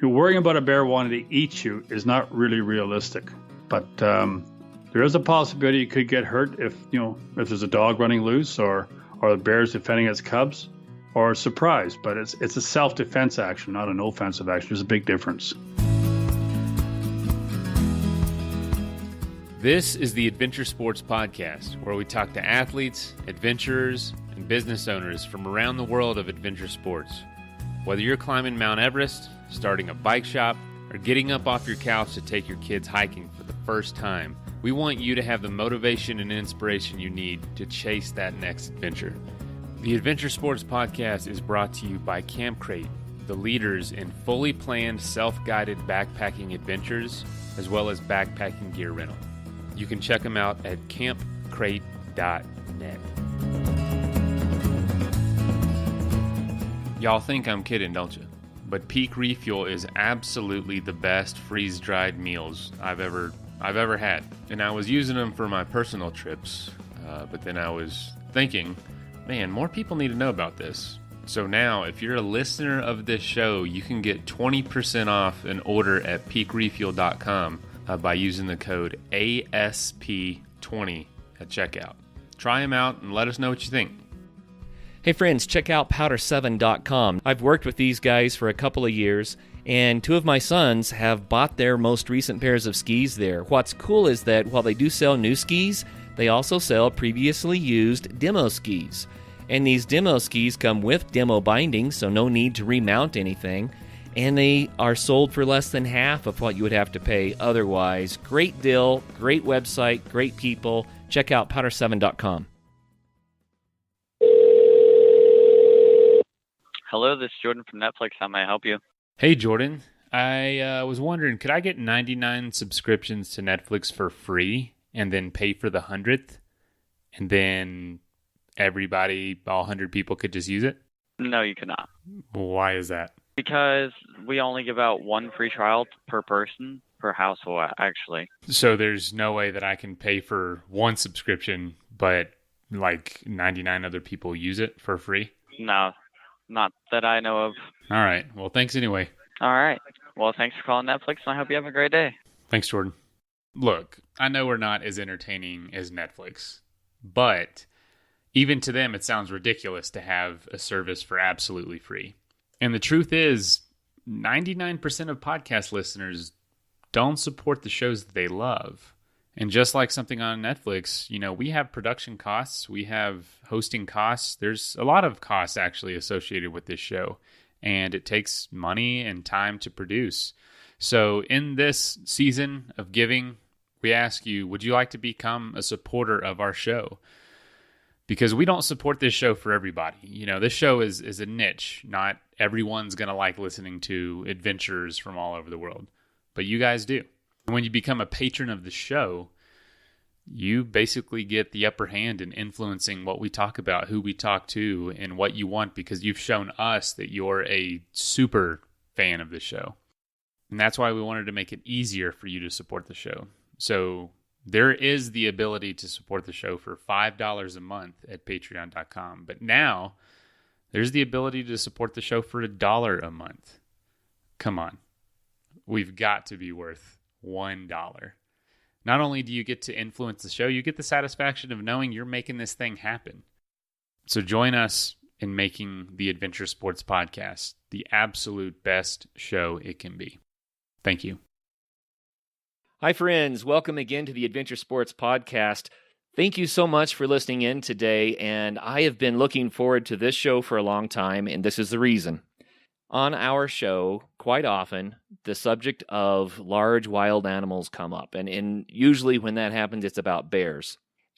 worrying about a bear wanting to eat you is not really realistic. But there is a possibility you could get hurt if there's a dog running loose or the bear's defending its cubs, or a surprise. But it's a self-defense action, not an offensive action. There's a big difference. This is the Adventure Sports Podcast, where we talk to athletes, adventurers, and business owners from around the world of adventure sports. Whether you're climbing Mount Everest, starting a bike shop, or getting up off your couch to take your kids hiking for the first time, we want you to have the motivation and inspiration you need to chase that next adventure. The Adventure Sports Podcast is brought to you by Camp Crate, the leaders in fully planned self-guided backpacking adventures, as well as backpacking gear rental. You can check them out at campcrate.net. Y'all think I'm kidding, don't you? But Peak Refuel is absolutely the best freeze-dried meals I've ever had. And I was using them for my personal trips, but then I was thinking, man, more people need to know about this. So now, if you're a listener of this show, you can get 20% off an order at peakrefuel.com by using the code ASP20 at checkout. Try them out and let us know what you think. Hey friends, check out powder7.com. I've worked with these guys for a couple of years, and two of my sons have bought their most recent pairs of skis there. What's cool is that while they do sell new skis, they also sell previously used demo skis. And these demo skis come with demo bindings, so no need to remount anything. And they are sold for less than half of what you would have to pay otherwise. Great deal, great website, great people. Check out powder7.com. Hello, this is Jordan from Netflix. How may I help you? Hey, Jordan. I was wondering, could I get 99 subscriptions to Netflix for free and then pay for the 100th? And then everybody, all 100 people could just use it? No, you cannot. Why is that? Because we only give out one free trial per person, per household, actually. So there's no way that I can pay for one subscription, but like 99 other people use it for free? No, not that I know of. All right. Well, thanks anyway. All right. Well, thanks for calling Netflix, and I hope you have a great day. Thanks, Jordan. Look, I know we're not as entertaining as Netflix, but even to them, it sounds ridiculous to have a service for absolutely free. And the truth is, 99% of podcast listeners don't support the shows that they love. And just like something on Netflix, we have production costs, we have hosting costs. There's a lot of costs actually associated with this show, and it takes money and time to produce. So in this season of giving, we ask you, would you like to become a supporter of our show? Because we don't support this show for everybody. This show is a niche. Not everyone's going to like listening to adventurers from all over the world, but you guys do. When you become a patron of the show, you basically get the upper hand in influencing what we talk about, who we talk to, and what you want, because you've shown us that you're a super fan of the show. And that's why we wanted to make it easier for you to support the show. So there is the ability to support the show for $5 a month at patreon.com. But now there's the ability to support the show for $1 a month. Come on. We've got to be worth $1. Not only do you get to influence the show, you get the satisfaction of knowing you're making this thing happen. So join us in making the Adventure Sports Podcast the absolute best show it can be. Thank you. Hi, friends. Welcome again to the Adventure Sports Podcast. Thank you so much for listening in today, and I have been looking forward to this show for a long time, and this is the reason. On our show, quite often, the subject of large wild animals come up, and usually when that happens, it's about bears.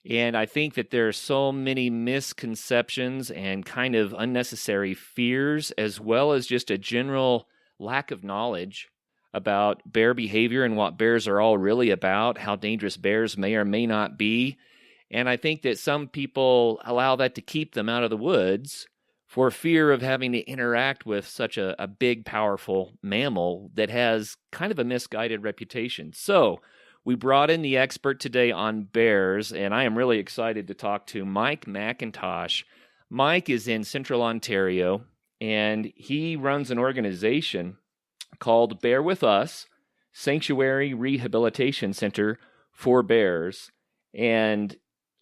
And I think that there are so many misconceptions and kind of unnecessary fears, as well as just a general lack of knowledge about bear behavior and what bears are all really about, how dangerous bears may or may not be. And I think that some people allow that to keep them out of the woods for fear of having to interact with such a big, powerful mammal that has kind of a misguided reputation. So we brought in the expert today on bears, and I am really excited to talk to Mike McIntosh. Mike is in Central Ontario, and he runs an organization called Bear With Us, Sanctuary Rehabilitation Center for Bears. And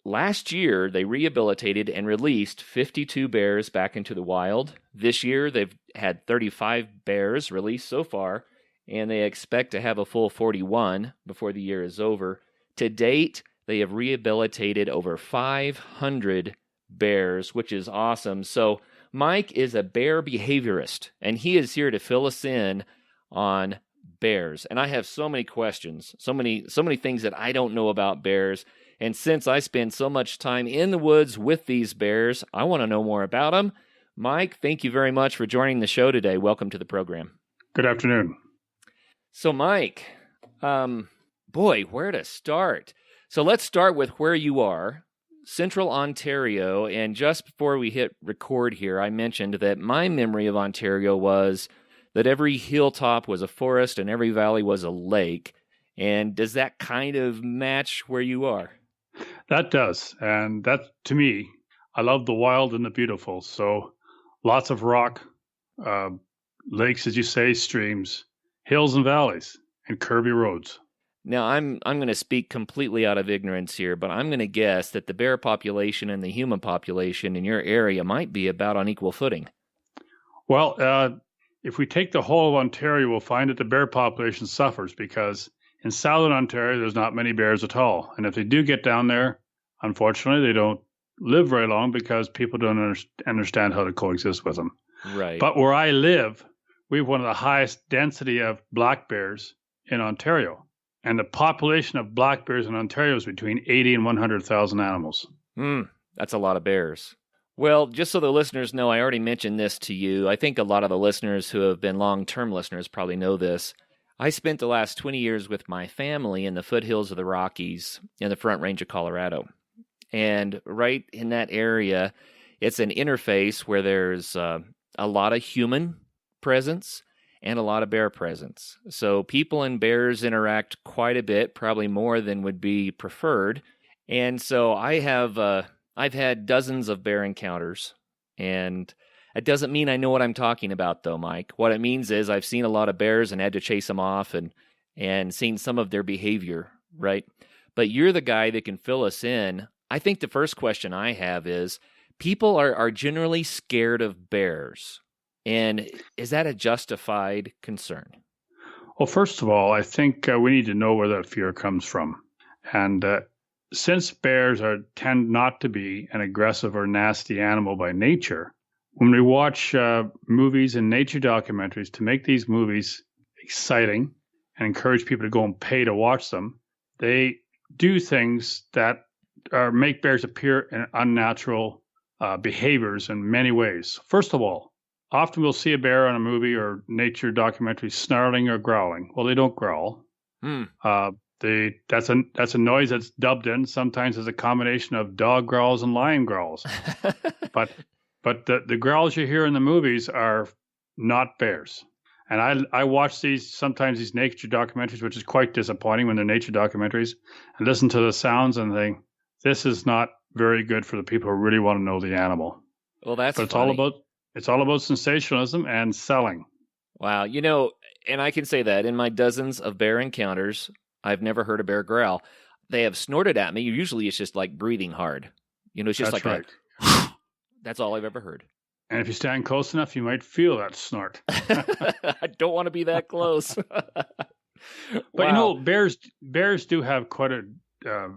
last year, they rehabilitated and released 52 bears back into the wild. This year, they've had 35 bears released so far, and they expect to have a full 41 before the year is over. To date, they have rehabilitated over 500 bears, which is awesome. So Mike is a bear behaviorist, and he is here to fill us in on bears. And I have so many questions, so many things that I don't know about bears. And since I spend so much time in the woods with these bears, I want to know more about them. Mike, thank you very much for joining the show today. Welcome to the program. Good afternoon. So Mike, boy, where to start? So let's start with where you are, Central Ontario. And just before we hit record here, I mentioned that my memory of Ontario was that every hilltop was a forest and every valley was a lake. And does that kind of match where you are? That does. And that, to me, I love the wild and the beautiful. So lots of rock, lakes, as you say, streams, hills and valleys, and curvy roads. Now, I'm going to speak completely out of ignorance here, but I'm going to guess that the bear population and the human population in your area might be about on equal footing. Well, if we take the whole of Ontario, we'll find that the bear population suffers because in southern Ontario, there's not many bears at all. And if they do get down there, unfortunately, they don't live very long because people don't understand how to coexist with them. Right. But where I live, we have one of the highest density of black bears in Ontario. And the population of black bears in Ontario is between 80 and 100,000 animals. That's a lot of bears. Well, just so the listeners know, I already mentioned this to you. I think a lot of the listeners who have been long-term listeners probably know this. I spent the last 20 years with my family in the foothills of the Rockies in the Front Range of Colorado. And right in that area, it's an interface where there's a lot of human presence and a lot of bear presence. So people and bears interact quite a bit, probably more than would be preferred. And so I've had dozens of bear encounters, and it doesn't mean I know what I'm talking about, though, Mike. What it means is I've seen a lot of bears and had to chase them off and seen some of their behavior, right? But you're the guy that can fill us in. I think the first question I have is, people are generally scared of bears. And is that a justified concern? Well, first of all, I think we need to know where that fear comes from. And since bears tend not to be an aggressive or nasty animal by nature, when we watch movies and nature documentaries to make these movies exciting and encourage people to go and pay to watch them, they do things that make bears appear in unnatural behaviors in many ways. First of all, often we'll see a bear on a movie or nature documentary snarling or growling. Well, they don't growl. That's a noise that's dubbed in sometimes as a combination of dog growls and lion growls. but the growls you hear in the movies are not bears. And I watch sometimes these nature documentaries, which is quite disappointing when they're nature documentaries, and listen to the sounds and think, this is not very good for the people who really want to know the animal. Well, that's But funny. it's all about sensationalism and selling. Wow. And I can say that in my dozens of bear encounters, I've never heard a bear growl. They have snorted at me. Usually it's just like breathing hard. It's just That's like right. That's all I've ever heard. And if you stand close enough, you might feel that snort. I don't want to be that close. But Wow. bears do have quite a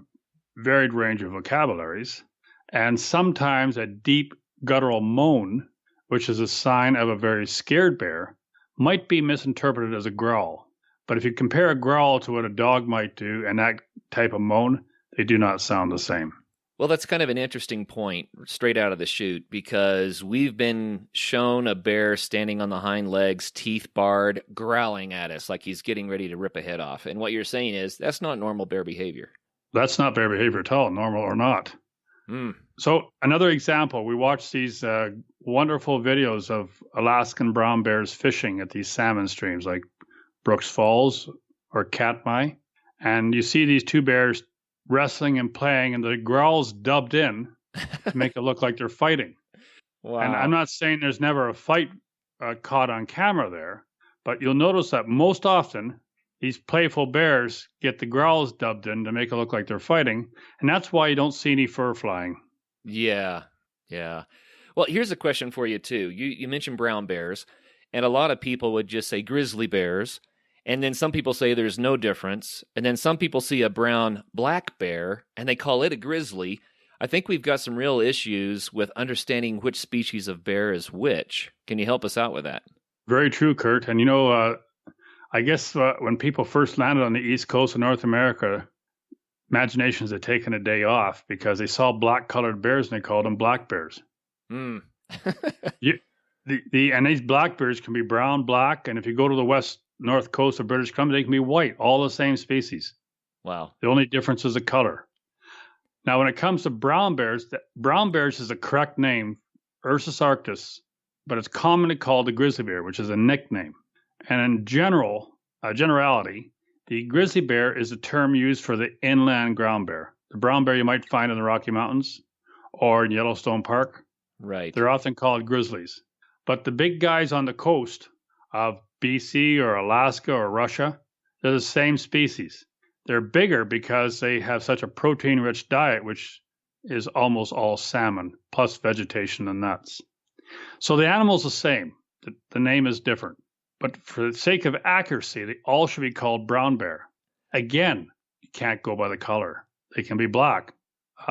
varied range of vocabularies, and sometimes a deep guttural moan, which is a sign of a very scared bear, might be misinterpreted as a growl. But if you compare a growl to what a dog might do and that type of moan, they do not sound the same. Well, that's kind of an interesting point straight out of the chute, because we've been shown a bear standing on the hind legs, teeth bared, growling at us like he's getting ready to rip a head off. And what you're saying is that's not normal bear behavior. That's not bear behavior at all, normal or not. So another example, we watch these wonderful videos of Alaskan brown bears fishing at these salmon streams like Brooks Falls or Katmai. And you see these two bears wrestling and playing, and the growls dubbed in to make it look like they're fighting. Wow. And I'm not saying there's never a fight caught on camera there, But you'll notice that most often these playful bears get the growls dubbed in to make it look like they're fighting, and that's why you don't see any fur flying. Yeah. Well, here's a question for you, too. You mentioned brown bears, and a lot of people would just say grizzly bears, and then some people say there's no difference, and then some people see a brown black bear, and they call it a grizzly. I think we've got some real issues with understanding which species of bear is which. Can you help us out with that? Very true, Kurt. And I guess when people first landed on the east coast of North America, imaginations had taken a day off because they saw black-colored bears and they called them black bears. Hmm. And these black bears can be brown, black, and if you go to the north coast of British Columbia, they can be white, all the same species. Wow. The only difference is the color. Now, when it comes to brown bears is the correct name, Ursus arctos, but it's commonly called the grizzly bear, which is a nickname. And in generality, the grizzly bear is a term used for the inland ground bear. The brown bear you might find in the Rocky Mountains or in Yellowstone Park. Right. They're often called grizzlies. But the big guys on the coast of BC or Alaska or Russia, they're the same species. They're bigger because they have such a protein-rich diet, which is almost all salmon, plus vegetation and nuts. So the animal's the same. The name is different. But for the sake of accuracy, they all should be called brown bear. Again, you can't go by the color. They can be black.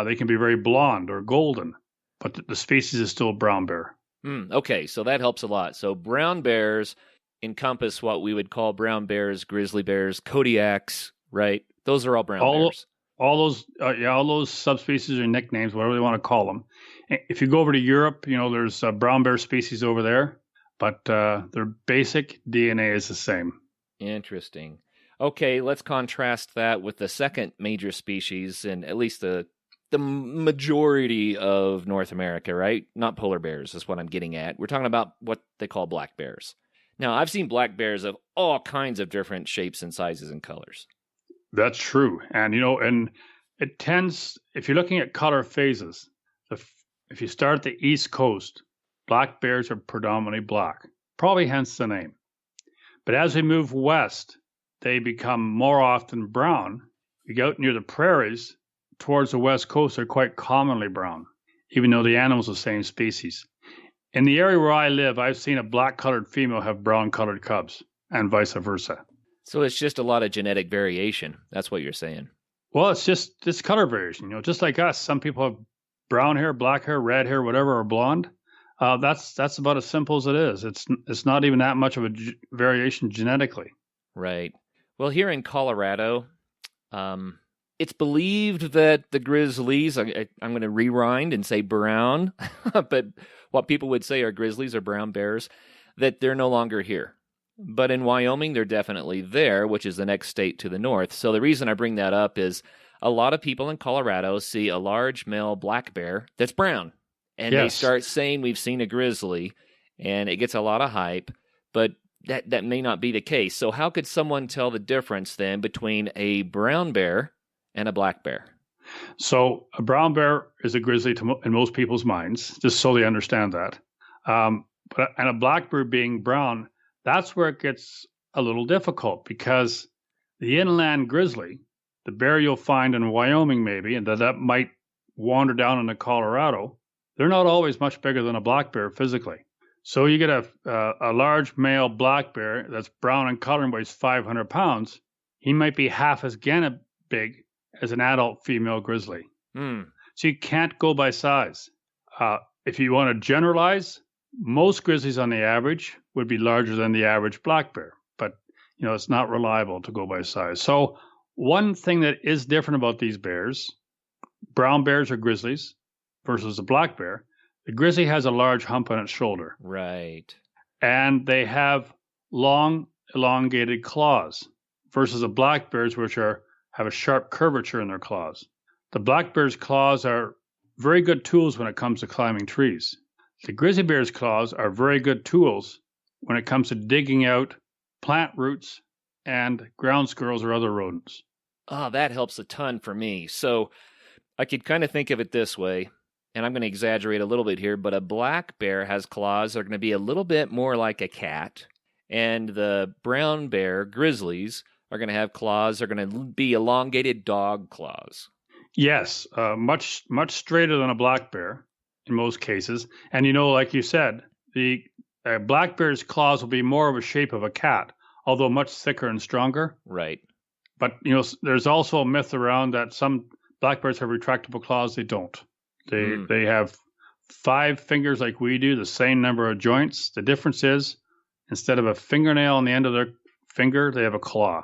They can be very blonde or golden. But the species is still brown bear. Okay, so that helps a lot. So brown bears encompass what we would call brown bears, grizzly bears, Kodiaks, right? Those are all brown bears. All those subspecies or nicknames, whatever they want to call them. If you go over to Europe, there's brown bear species over there, but their basic DNA is the same. Interesting. Okay, let's contrast that with the second major species in at least the majority of North America, right? Not polar bears is what I'm getting at. We're talking about what they call black bears. Now, I've seen black bears of all kinds of different shapes and sizes and colors. That's true. And, and it tends, if you're looking at color phases, if you start at the East Coast, black bears are predominantly black, probably hence the name. But as we move west, they become more often brown. You go out near the prairies, towards the west coast, they're quite commonly brown, even though the animal's the same species. In the area where I live, I've seen a black-colored female have brown-colored cubs, and vice versa. So it's just a lot of genetic variation. That's what you're saying. Well, it's color variation. Just like us, some people have brown hair, black hair, red hair, whatever, or blonde. That's about as simple as it is. It's not even that much of a variation genetically. Right. Well, here in Colorado, it's believed that the grizzlies, I'm going to rewind and say brown, but what people would say are grizzlies or brown bears, that they're no longer here. But in Wyoming, they're definitely there, which is the next state to the north. So the reason I bring that up is a lot of people in Colorado see a large male black bear that's brown. And They start saying we've seen a grizzly, and it gets a lot of hype, but that may not be the case. So how could someone tell the difference then between a brown bear and a black bear? So a brown bear is a grizzly in most people's minds, just so they understand that. And a black bear being brown, that's where it gets a little difficult because the inland grizzly, the bear you'll find in Wyoming maybe, and that might wander down into Colorado, they're not always much bigger than a black bear physically. So you get a large male black bear that's brown in color and weighs 500 pounds. He might be half as big as an adult female grizzly. So you can't go by size. If you want to generalize, most grizzlies on the average would be larger than the average black bear, but it's not reliable to go by size. So one thing that is different about these bears, brown bears or grizzlies versus a black bear, the grizzly has a large hump on its shoulder. Right. And they have long, elongated claws versus the black bears, which have a sharp curvature in their claws. The black bear's claws are very good tools when it comes to climbing trees. The grizzly bear's claws are very good tools when it comes to digging out plant roots and ground squirrels or other rodents. Oh, that helps a ton for me. So I could kind of think of it this way, and I'm going to exaggerate a little bit here, but a black bear has claws that are going to be a little bit more like a cat, And the brown bear grizzlies are going to have claws. They're going to be elongated dog claws. Yes, much straighter than a black bear in most cases. And like you said, the black bear's claws will be more of a shape of a cat, although much thicker and stronger. Right. But there's also a myth around that some black bears have retractable claws. They don't. They have 5 fingers like we do, the same number of joints. The difference is instead of a fingernail on the end of their finger, they have a claw.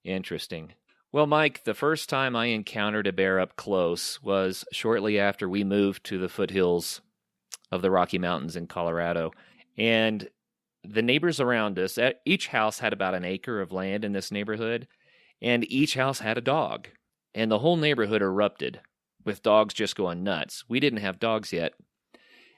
Interesting. Well, Mike, the first time I encountered a bear up close was shortly after we moved to the foothills of the Rocky Mountains in Colorado. And the neighbors around us, each house had about an acre of land in this neighborhood, and each house had a dog. And the whole neighborhood erupted with dogs just going nuts. We didn't have dogs yet.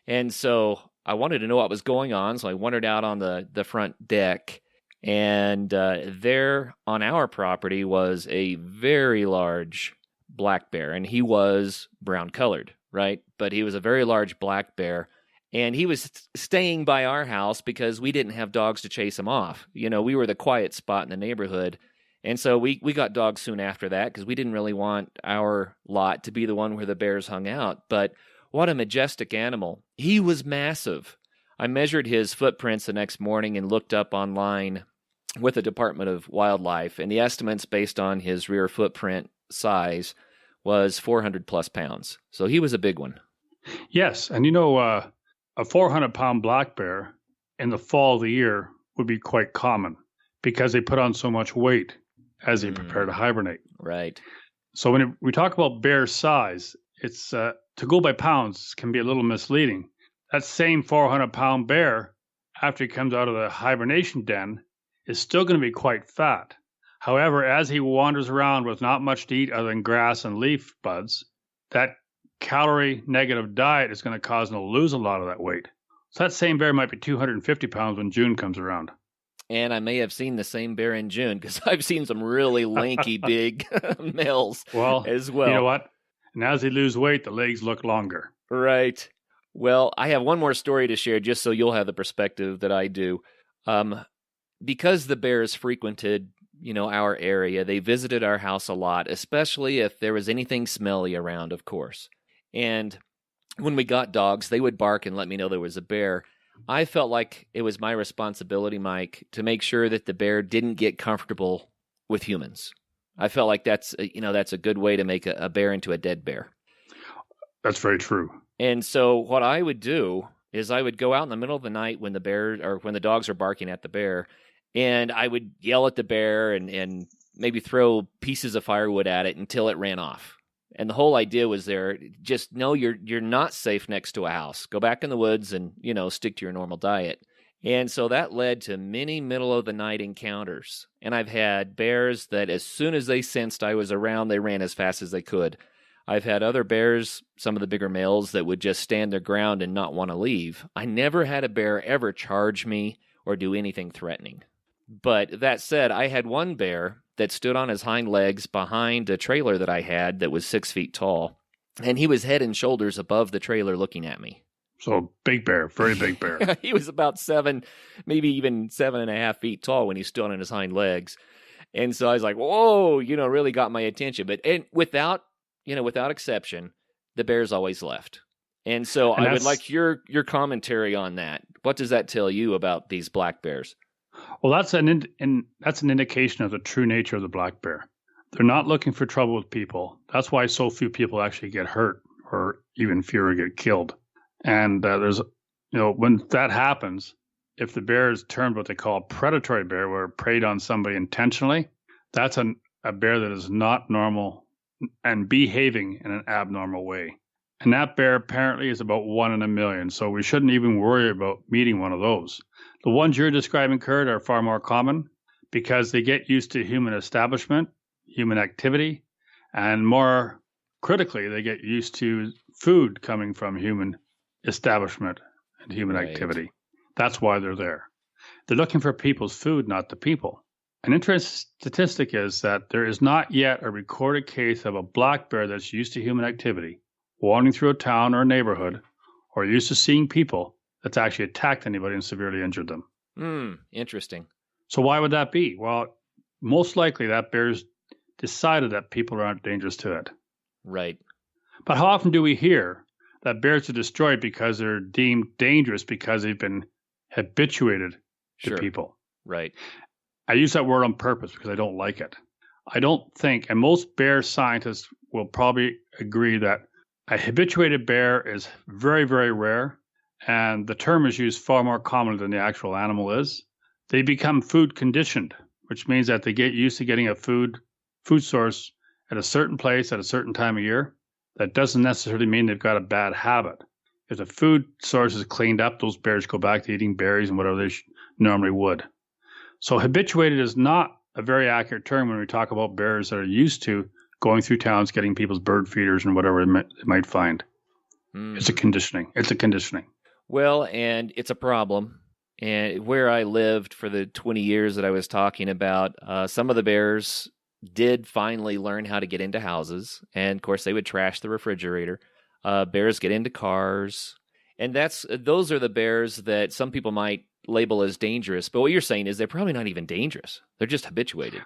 And so I wanted to know what was going on, so I wandered out on the front deck. And there on our property was a very large black bear, and he was brown colored, right? But he was a very large black bear, and he was staying by our house because we didn't have dogs to chase him off. We were the quiet spot in the neighborhood, and so we got dogs soon after that because we didn't really want our lot to be the one where the bears hung out. But what a majestic animal. He was massive. I measured his footprints the next morning and looked up online with the Department of Wildlife, and the estimates based on his rear footprint size was 400 plus pounds. So he was a big one. Yes, and a 400-pound black bear in the fall of the year would be quite common because they put on so much weight as they prepare to hibernate. Right. So when we talk about bear size, it's to go by pounds can be a little misleading. That same 400-pound bear, after he comes out of the hibernation den, is still going to be quite fat. However, as he wanders around with not much to eat other than grass and leaf buds, that calorie negative diet is going to cause him to lose a lot of that weight. So that same bear might be 250 pounds when June comes around. And I may have seen the same bear in June because I've seen some really lanky big males as well. You know what? And as they lose weight, the legs look longer. Right. Well, I have one more story to share just so you'll have the perspective that I do. Because the bears frequented, our area, they visited our house a lot, especially if there was anything smelly around, of course. And when we got dogs, they would bark and let me know there was a bear. I felt like it was my responsibility, Mike, to make sure that the bear didn't get comfortable with humans. I felt like that's a good way to make a bear into a dead bear. That's very true. And so what I would do is I would go out in the middle of the night when the dogs are barking at the bear, and I would yell at the bear and maybe throw pieces of firewood at it until it ran off. And the whole idea was just know you're not safe next to a house. Go back in the woods and, stick to your normal diet. And so that led to many middle of the night encounters. And I've had bears that as soon as they sensed I was around, they ran as fast as they could. I've had other bears, some of the bigger males, that would just stand their ground and not want to leave. I never had a bear ever charge me or do anything threatening. But that said, I had one bear that stood on his hind legs behind a trailer that I had that was 6 feet tall, and he was head and shoulders above the trailer looking at me. So big bear, very big bear. He was about 7, maybe even 7.5 feet tall when he stood on his hind legs. And so I was like, whoa, really got my attention. But without exception, the bears always left. And so I would like your commentary on that. What does that tell you about these black bears? Well, that's an indication of the true nature of the black bear. They're not looking for trouble with people. That's why so few people actually get hurt or even fewer get killed. And when that happens, if the bear is turned what they call a predatory bear, where it preyed on somebody intentionally, that's a bear that is not normal and behaving in an abnormal way. And that bear apparently is about 1 in a million, so we shouldn't even worry about meeting one of those. The ones you're describing, Kurt, are far more common because they get used to human establishment, human activity, and more critically, they get used to food coming from human establishment and human activity. That's why they're there. They're looking for people's food, not the people. An interesting statistic is that there is not yet a recorded case of a black bear that's used to human activity, wandering through a town or a neighborhood, or used to seeing people, that's actually attacked anybody and severely injured them. Interesting. So why would that be? Well, most likely that bear's decided that people aren't dangerous to it. Right. But how often do we hear that bears are destroyed because they're deemed dangerous because they've been habituated to Sure. people? Right. I use that word on purpose because I don't like it. I don't think, and most bear scientists will probably agree that a habituated bear is very, very rare, and the term is used far more commonly than the actual animal is. They become food conditioned, which means that they get used to getting a food source at a certain place at a certain time of year. That doesn't necessarily mean they've got a bad habit. If the food source is cleaned up, those bears go back to eating berries and whatever they normally would. So habituated is not a very accurate term when we talk about bears that are used to going through towns, getting people's bird feeders and whatever they might find. It's a conditioning. It's a conditioning. Well, and it's a problem. And where I lived for the 20 years that I was talking about, some of the bears did finally learn how to get into houses. And of course, they would trash the refrigerator. Bears get into cars. And those are the bears that some people might label as dangerous. But what you're saying is they're probably not even dangerous. They're just habituated.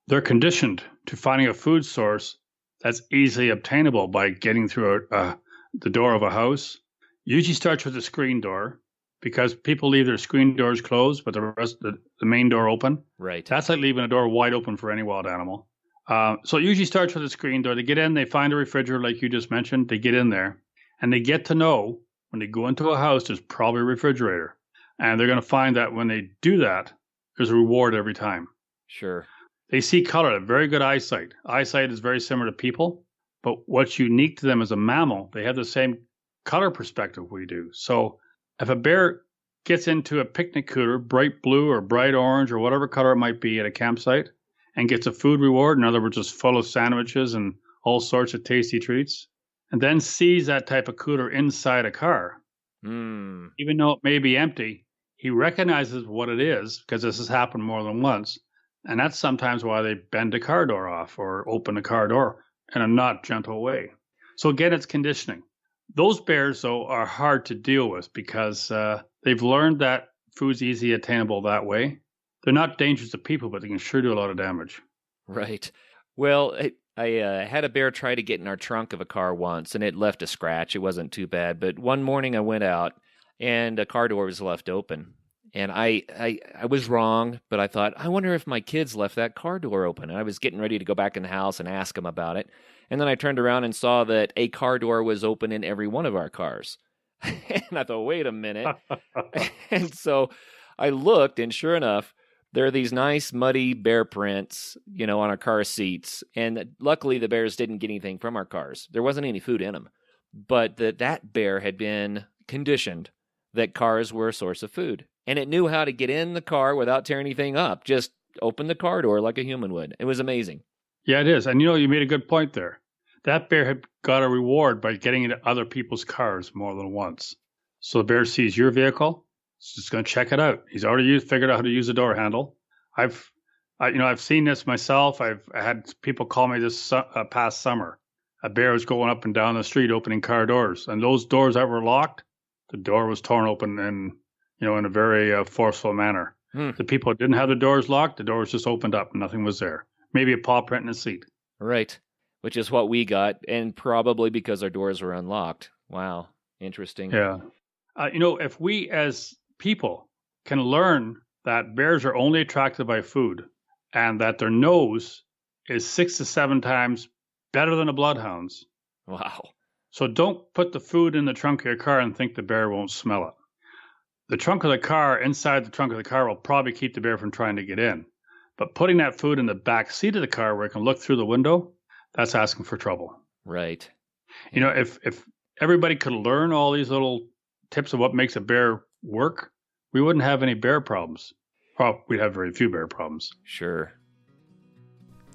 They're conditioned to finding a food source that's easily obtainable by getting through the door of a house. Usually starts with a screen door because people leave their screen doors closed, but the main door open. Right. That's like leaving a door wide open for any wild animal. So it usually starts with a screen door. They get in, they find a refrigerator like you just mentioned. They get in there, and they get to know when they go into a house, there's probably a refrigerator. And they're going to find that when they do that, there's a reward every time. Sure. They see color, they have very good eyesight. Eyesight is very similar to people, but what's unique to them as a mammal, they have the same color perspective we do. So if a bear gets into a picnic cooler, bright blue or bright orange or whatever color it might be at a campsite, and gets a food reward, in other words, just full of sandwiches and all sorts of tasty treats, and then sees that type of cooler inside a car, even though it may be empty, he recognizes what it is because this has happened more than once. And that's sometimes why they bend a car door off or open a car door in a not gentle way. So again, it's conditioning. Those bears, though, are hard to deal with because they've learned that food's easily attainable that way. They're not dangerous to people, but they can sure do a lot of damage. Right. Well, I had a bear try to get in our trunk of a car once, and it left a scratch. It wasn't too bad. But one morning I went out, and a car door was left open. And I was wrong, but I thought, I wonder if my kids left that car door open. And I was getting ready to go back in the house and ask them about it. And then I turned around and saw that a car door was open in every one of our cars. And I thought, wait a minute. And so I looked, and sure enough, there are these nice muddy bear prints, on our car seats. And luckily, the bears didn't get anything from our cars. There wasn't any food in them. But that bear had been conditioned that cars were a source of food. And it knew how to get in the car without tearing anything up. Just open the car door like a human would. It was amazing. Yeah, it is. And you made a good point there. That bear had got a reward by getting into other people's cars more than once. So the bear sees your vehicle, he's just going to check it out. He's already figured out how to use the door handle. I've seen this myself. I had people call me this past summer. A bear was going up and down the street opening car doors, and those doors that were locked, the door was torn open in a very forceful manner. The people who didn't have the doors locked, the doors just opened up and nothing was there. Maybe a paw print in a seat. Right. Which is what we got, and probably because our doors were unlocked. Wow. Interesting. Yeah. If we as people can learn that bears are only attracted by food and that their nose is 6 to 7 times better than a bloodhound's. Wow. So don't put the food in the trunk of your car and think the bear won't smell it. The trunk of the car, inside the trunk of the car, will probably keep the bear from trying to get in. But putting that food in the back seat of the car where it can look through the window, that's asking for trouble. Right. If everybody could learn all these little tips of what makes a bear work, we wouldn't have any bear problems. Well, we'd have very few bear problems. Sure.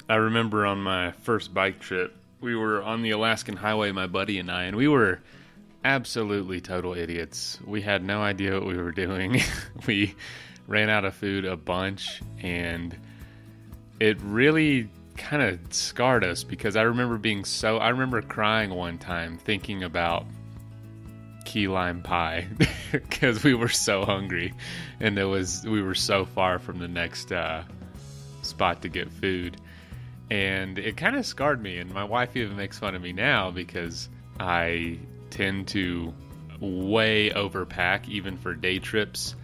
I remember on my first bike trip, we were on the Alaskan highway, my buddy and I, and we were absolutely total idiots. We had no idea what we were doing. We ran out of food a bunch, and it really kind of scarred us because I remember crying one time thinking about key lime pie because we were so hungry, and we were so far from the next spot to get food, and it kind of scarred me. And my wife even makes fun of me now because I tend to way overpack even for day trips,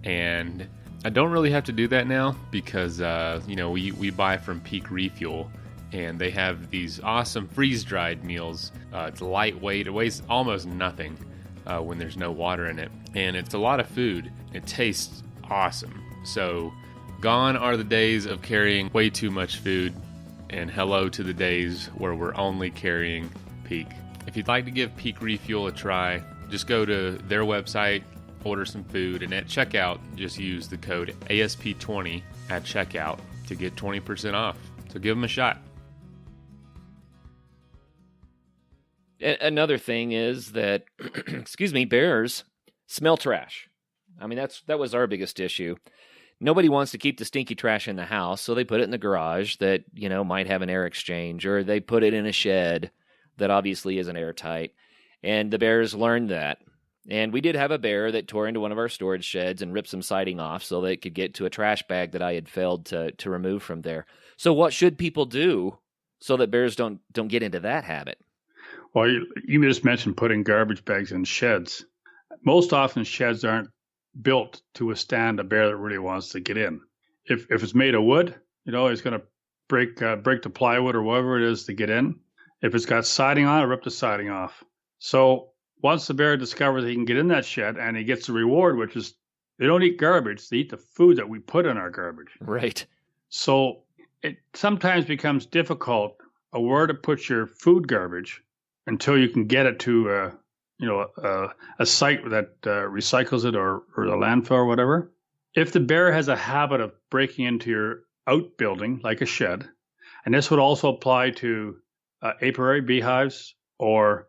and I don't really have to do that now because we buy from Peak Refuel, and they have these awesome freeze-dried meals. It's lightweight. It weighs almost nothing when there's no water in it, and it's a lot of food. It tastes awesome. So gone are the days of carrying way too much food, and hello to the days where we're only carrying Peak. If you'd like to give Peak Refuel a try, just go to their website, order some food, and at checkout, just use the code ASP20 at checkout to get 20% off. So give them a shot. Another thing is that, bears smell trash. I mean, that was our biggest issue. Nobody wants to keep the stinky trash in the house, so they put it in the garage that, might have an air exchange, or they put it in a shed that obviously isn't airtight. And the bears learned that. And we did have a bear that tore into one of our storage sheds and ripped some siding off so that it could get to a trash bag that I had failed to remove from there. So what should people do so that bears don't get into that habit? Well, you just mentioned putting garbage bags in sheds. Most often sheds aren't built to withstand a bear that really wants to get in. If it's made of wood, it's going to break the plywood or whatever it is to get in. If it's got siding on it, rip the siding off. So once the bear discovers he can get in that shed and he gets the reward, which is they don't eat garbage, they eat the food that we put in our garbage. Right. So it sometimes becomes difficult where to put your food garbage until you can get it to a site that recycles it or a landfill or whatever. If the bear has a habit of breaking into your outbuilding, like a shed, and this would also apply to apiary beehives or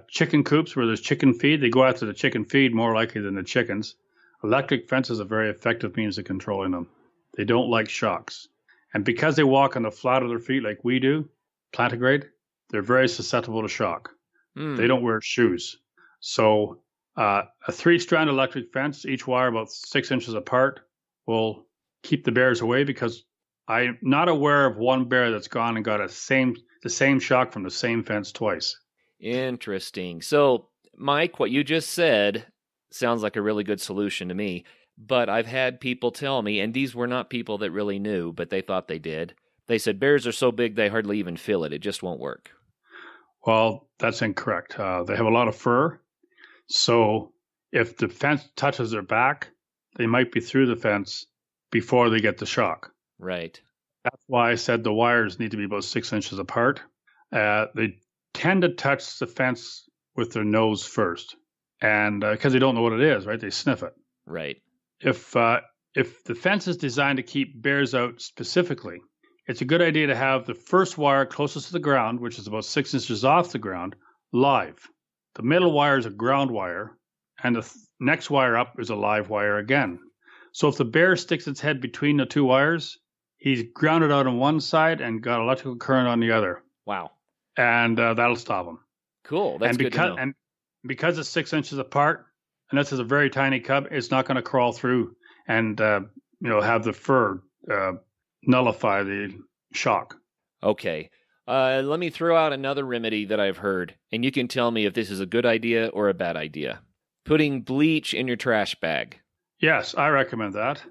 chicken coops where there's chicken feed, they go after the chicken feed more likely than the chickens. Electric fence is a very effective means of controlling them. They don't like shocks. And because they walk on the flat of their feet like we do, plantigrade, they're very susceptible to shock. They don't wear shoes. So a 3-strand electric fence, each wire about 6 inches apart, will keep the bears away because I'm not aware of one bear that's gone and got the same shock from the same fence twice. Interesting. So, Mike, what you just said sounds like a really good solution to me, but I've had people tell me, and these were not people that really knew, but they thought they did. They said bears are so big they hardly even feel it. It just won't work. Well, that's incorrect. They have a lot of fur. So if the fence touches their back, they might be through the fence before they get the shock. Right. That's why I said the wires need to be about 6 inches apart. They tend to touch the fence with their nose first, and because they don't know what it is, right? They sniff it. Right. If the fence is designed to keep bears out specifically, it's a good idea to have the first wire closest to the ground, which is about 6 inches off the ground, live. The middle wire is a ground wire, and the next wire up is a live wire again. So if the bear sticks its head between the two wires, he's grounded out on one side and got electrical current on the other. Wow. And that'll stop him. Cool. That's good to know. And because it's 6 inches apart, and this is a very tiny cub, it's not going to crawl through and have the fur nullify the shock. Okay. Let me throw out another remedy that I've heard, and you can tell me if this is a good idea or a bad idea. Putting bleach in your trash bag. Yes, I recommend that.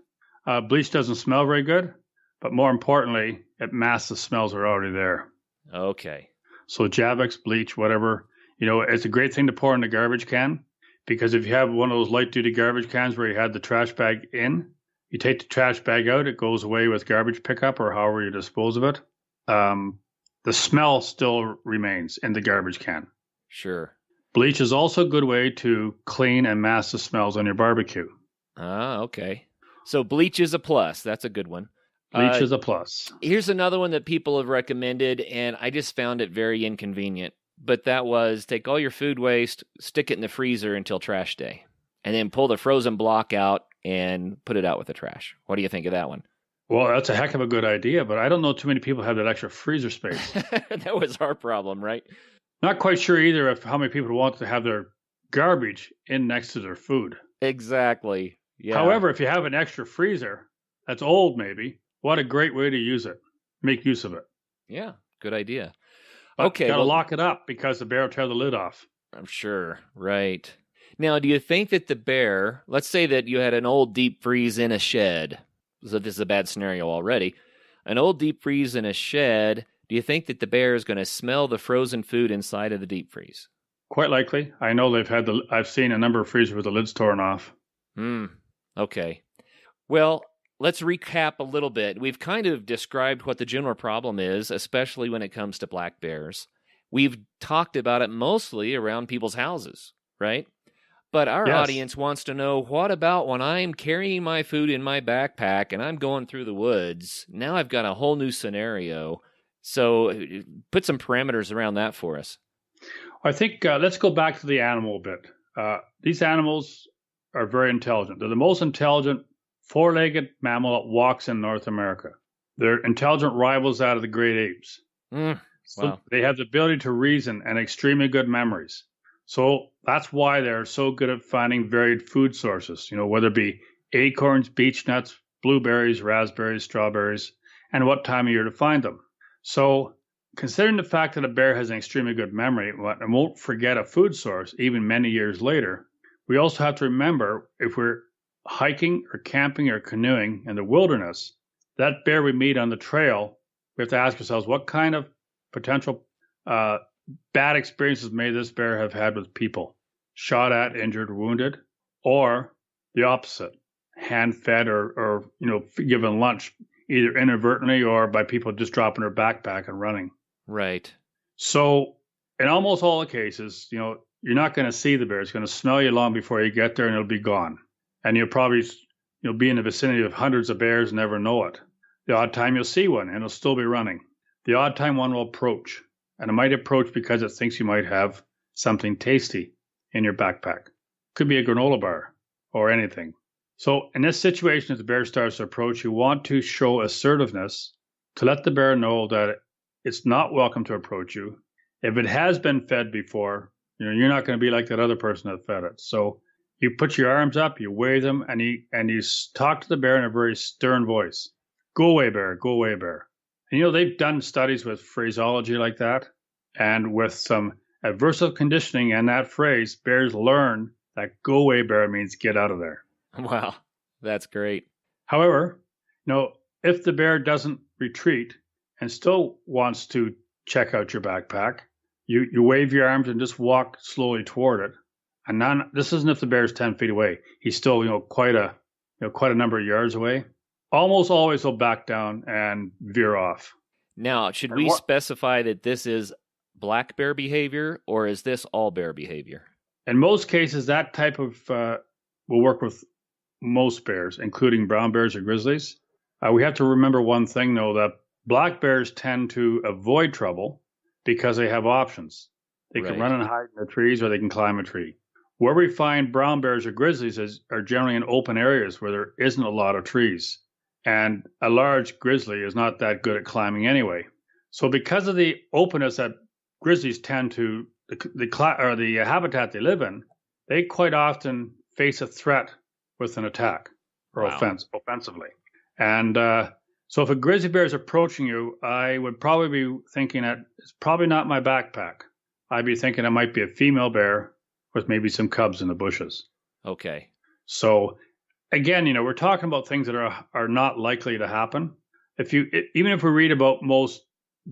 Bleach doesn't smell very good, but more importantly, it masks the smells that are already there. Okay. So Javex, bleach, whatever, it's a great thing to pour in the garbage can, because if you have one of those light-duty garbage cans where you had the trash bag in, you take the trash bag out, it goes away with garbage pickup or however you dispose of it. The smell still remains in the garbage can. Sure. Bleach is also a good way to clean and mask the smells on your barbecue. Ah, okay. So bleach is a plus. That's a good one. Bleach is a plus. Here's another one that people have recommended, and I just found it very inconvenient. But that was take all your food waste, stick it in the freezer until trash day, and then pull the frozen block out and put it out with the trash. What do you think of that one? Well, that's a heck of a good idea, but I don't know too many people have that extra freezer space. That was our problem, right? Not quite sure either of how many people want to have their garbage in next to their food. Exactly. Yeah. However, if you have an extra freezer that's old, maybe, what a great way to use it. Make use of it. Yeah, good idea. But okay, gotta lock it up because the bear will tear the lid off. I'm sure. Right. Now, do you think that the bear, let's say that you had an old deep freeze in a shed. So this is a bad scenario already. An old deep freeze in a shed, do you think that the bear is going to smell the frozen food inside of the deep freeze? Quite likely. I know I've seen a number of freezers with the lids torn off. Okay. Well, let's recap a little bit. We've kind of described what the general problem is, especially when it comes to black bears. We've talked about it mostly around people's houses, right? But our audience wants to know, what about when I'm carrying my food in my backpack and I'm going through the woods? Now I've got a whole new scenario. So put some parameters around that for us. I think let's go back to the animal a bit. These animals are very intelligent. They're the most intelligent four-legged mammal that walks in North America. They're intelligent rivals out of the great apes. So they have the ability to reason and extremely good memories. So that's why they're so good at finding varied food sources, whether it be acorns, beech nuts, blueberries, raspberries, strawberries, and what time of year to find them. So considering the fact that a bear has an extremely good memory and won't forget a food source even many years later, we also have to remember if we're hiking or camping or canoeing in the wilderness, that bear we meet on the trail, we have to ask ourselves what kind of potential bad experiences may this bear have had with people, shot at, injured, wounded, or the opposite, hand-fed or given lunch, either inadvertently or by people just dropping their backpack and running. Right. So in almost all the cases, you're not going to see the bear. It's going to smell you long before you get there, and it'll be gone. And you'll probably be in the vicinity of hundreds of bears and never know it. The odd time you'll see one, and it'll still be running. The odd time one will approach, and it might approach because it thinks you might have something tasty in your backpack. Could be a granola bar or anything. So in this situation, if the bear starts to approach, you want to show assertiveness to let the bear know that it's not welcome to approach you. If it has been fed before, you're not going to be like that other person that fed it. So you put your arms up, you wave them, and you talk to the bear in a very stern voice. Go away, bear. Go away, bear. And they've done studies with phraseology like that, and with some aversive conditioning and that phrase, bears learn that go away, bear means get out of there. Wow, that's great. However, if the bear doesn't retreat and still wants to check out your backpack, you wave your arms and just walk slowly toward it. And this isn't if the bear's 10 feet away. He's still, quite a number of yards away. Almost always will back down and veer off. Now, should we specify that this is black bear behavior, or is this all bear behavior? In most cases, that type of will work with most bears, including brown bears or grizzlies. We have to remember one thing, though, that black bears tend to avoid trouble because they have options. They can run and hide in the trees, or they can climb a tree. Where we find brown bears or grizzlies are generally in open areas where there isn't a lot of trees. And a large grizzly is not that good at climbing anyway. So because of the openness that grizzlies tend to, the habitat they live in, they quite often face a threat with an attack or offensively. And so if a grizzly bear is approaching you, I would probably be thinking that it's probably not my backpack. I'd be thinking it might be a female bear with maybe some cubs in the bushes. Okay. So again, we're talking about things that are not likely to happen. Even if we read about most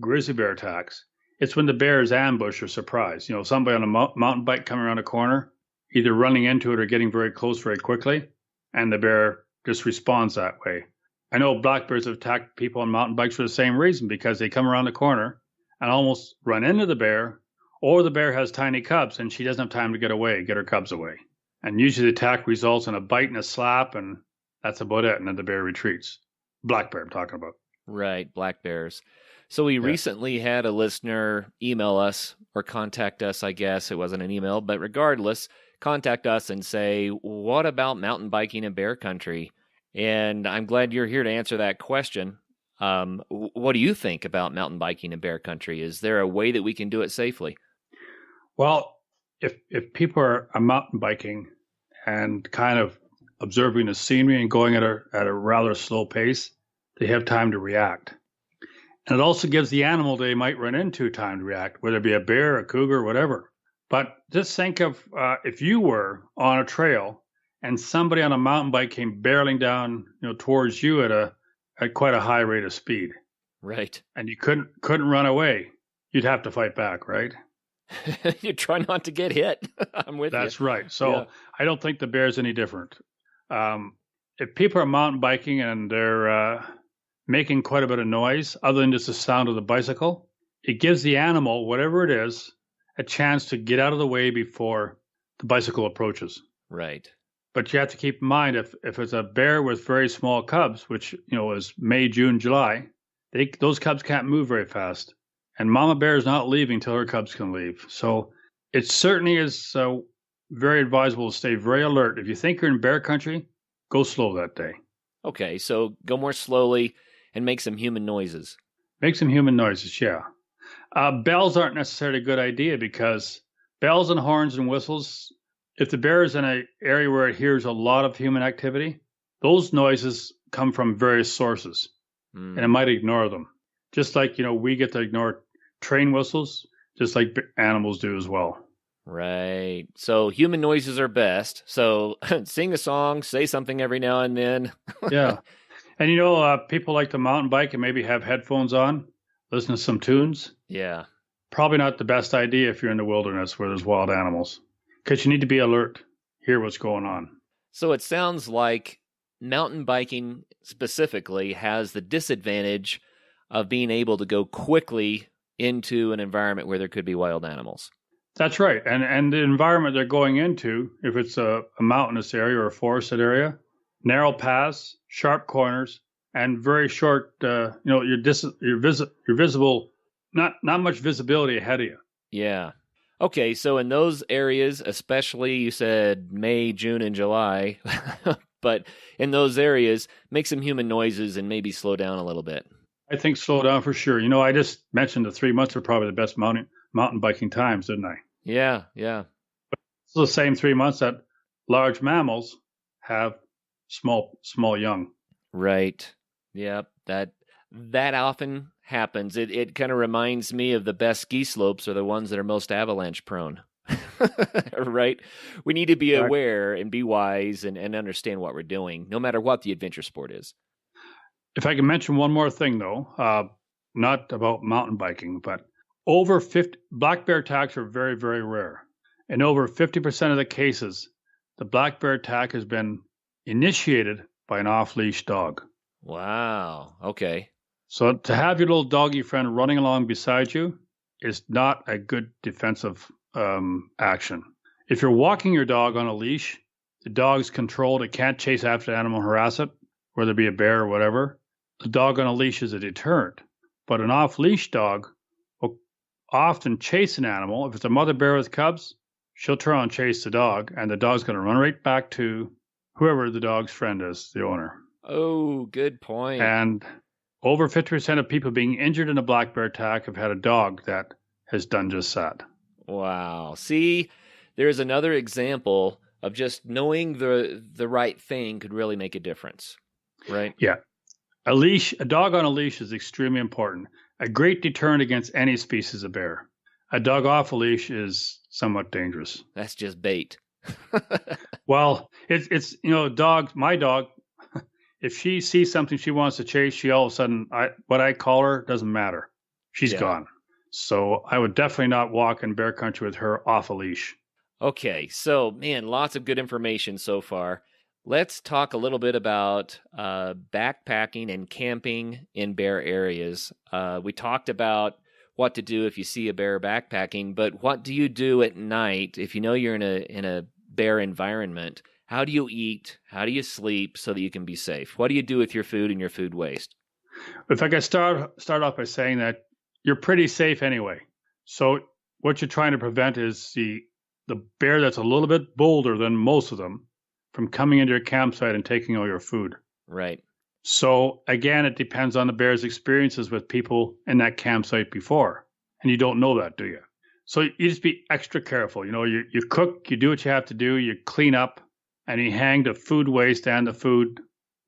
grizzly bear attacks, it's when the bear is ambushed or surprised. Somebody on a mountain bike coming around a corner, either running into it or getting very close very quickly, and the bear just responds that way. I know black bears have attacked people on mountain bikes for the same reason, because they come around the corner and almost run into the bear, or the bear has tiny cubs and she doesn't have time to get her cubs away. And usually the attack results in a bite and a slap, and that's about it. And then the bear retreats. Black bear I'm talking about. Right, black bears. So we recently had a listener email us, or contact us, I guess. It wasn't an email, but regardless, contact us and say, what about mountain biking in bear country? And I'm glad you're here to answer that question. What do you think about mountain biking in bear country? Is there a way that we can do it safely? Well, if people are mountain biking and kind of observing the scenery and going at a rather slow pace, they have time to react. And it also gives the animal they might run into time to react, whether it be a bear, a cougar, whatever. But just think of if you were on a trail and somebody on a mountain bike came barreling down, towards you at quite a high rate of speed. Right. And you couldn't run away. You'd have to fight back, right? You try not to get hit. I'm with you. That's right. So I don't think the bear's any different. If people are mountain biking and they're making quite a bit of noise, other than just the sound of the bicycle, it gives the animal, whatever it is, a chance to get out of the way before the bicycle approaches. Right. But you have to keep in mind if it's a bear with very small cubs, which is May, June, July, those cubs can't move very fast, and Mama Bear is not leaving till her cubs can leave. So it certainly is very advisable to stay very alert. If you think you're in bear country, go slow that day. Okay, so go more slowly and make some human noises. Make some human noises, yeah. Bells aren't necessarily a good idea because bells and horns and whistles, if the bear is in an area where it hears a lot of human activity, those noises come from various sources, and it might ignore them. Just like, we get to ignore train whistles, just like animals do as well. Right. So human noises are best. So sing a song, say something every now and then. Yeah. And, people like to mountain bike and maybe have headphones on, listen to some tunes. Yeah. Probably not the best idea if you're in the wilderness where there's wild animals, because you need to be alert, hear what's going on. So it sounds like mountain biking specifically has the disadvantage of being able to go quickly into an environment where there could be wild animals. That's right. And the environment they're going into, if it's a mountainous area or a forested area, narrow paths, sharp corners, and very short, you're visible, not much visibility ahead of you. Yeah. Okay, so in those areas, especially you said May, June, and July, but in those areas, make some human noises and maybe slow down a little bit. I think slow down for sure. I just mentioned the 3 months are probably the best mountain biking times, didn't I? Yeah. It's the same 3 months that large mammals have small young. Right. Yep. That often happens. It kind of reminds me of the best ski slopes are the ones that are most avalanche prone. Right? We need to be aware and be wise and understand what we're doing, no matter what the adventure sport is. If I can mention one more thing, though, not about mountain biking, but over 50 black bear attacks are very, very rare. In over 50% of the cases, the black bear attack has been initiated by an off-leash dog. Wow. Okay. So to have your little doggy friend running along beside you is not a good defensive action. If you're walking your dog on a leash, the dog's controlled. It can't chase after the animal and harass it, whether it be a bear or whatever. The dog on a leash is a deterrent. But an off-leash dog will often chase an animal. If it's a mother bear with cubs, she'll turn and chase the dog, and the dog's going to run right back to whoever the dog's friend is, the owner. Oh, good point. And over 50% of people being injured in a black bear attack have had a dog that has done just that. Wow. See, there's another example of just knowing the right thing could really make a difference, right? Yeah. A dog on a leash is extremely important. A great deterrent against any species of bear. A dog off a leash is somewhat dangerous. That's just bait. Well, it's dogs. My dog, if she sees something she wants to chase, she all of a sudden, what I call her doesn't matter. She's gone. So I would definitely not walk in bear country with her off a leash. Okay, so man, lots of good information so far. Let's talk a little bit about backpacking and camping in bear areas. We talked about what to do if you see a bear backpacking, but what do you do at night if you know you're in a bear environment? How do you eat? How do you sleep so that you can be safe? What do you do with your food and your food waste? If I could start off by saying that you're pretty safe anyway. So what you're trying to prevent is the bear that's a little bit bolder than most of them from coming into your campsite and taking all your food. Right. So again, it depends on the bear's experiences with people in that campsite before. And you don't know that, do you? So you just be extra careful. You cook, you do what you have to do, you clean up, and you hang the food waste and the food